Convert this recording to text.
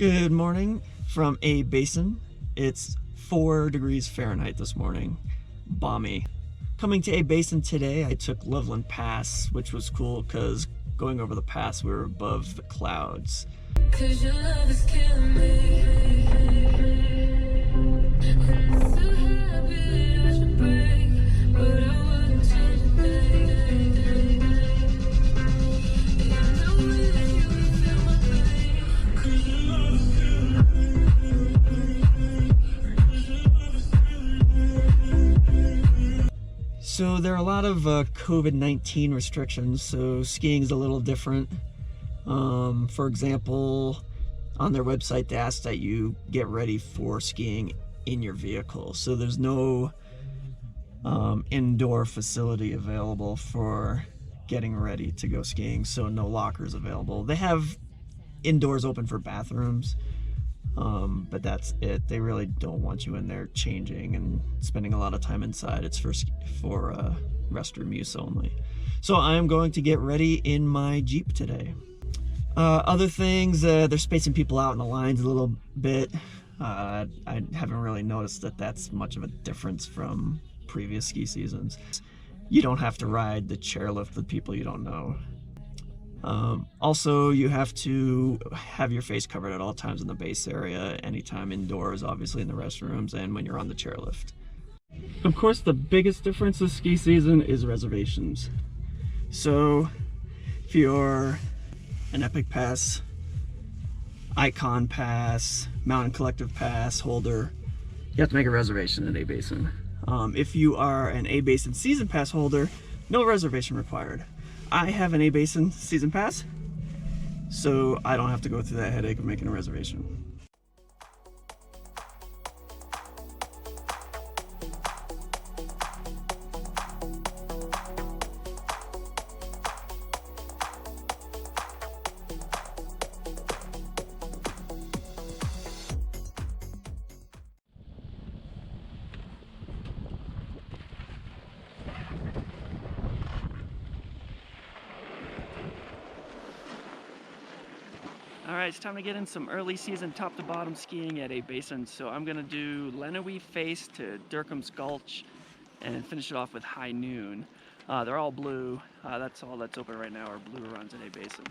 Good morning from a-basin. It's 4 degrees Fahrenheit this morning. Balmy. Coming to a-basin today, I took Loveland Pass, which was cool because going over the pass, we were above the clouds. 'Cause your love is killing me. And I'm so happy I should break, but I wouldn't change a thing. And I'm with you, you feel my pain. 'Cause your love is So there are a lot of COVID-19 restrictions, so skiing is a little different. For example, on their website they ask that you get ready for skiing in your vehicle. So there's no indoor facility available for getting ready to go skiing, so no lockers available. They have indoors open for bathrooms, but that's it. They really don't want you in there changing and spending a lot of time inside. It's for restroom use only. So I'm going to get ready in my Jeep today. Other things, they're spacing people out in the lines a little bit. I haven't really noticed that that's much of a difference from previous ski seasons. You don't have to ride the chairlift with people you don't know. Also, you have to have your face covered at all times in the base area, anytime indoors, obviously in the restrooms, and when you're on the chairlift. Of course, the biggest difference this ski season is reservations. So, if you're an Epic Pass, Icon Pass, Mountain Collective Pass holder, you have to make a reservation at a-basin. If you are an a-basin Season Pass holder, no reservation required. I have an a-basin Season Pass, so I don't have to go through that headache of making a reservation. Alright, it's time to get in some early season top to bottom skiing at a-basin. So I'm going to do Lenawee Face to Dirkham's Gulch and finish it off with High Noon. They're all blue. That's all that's open right now are blue runs at a-basin.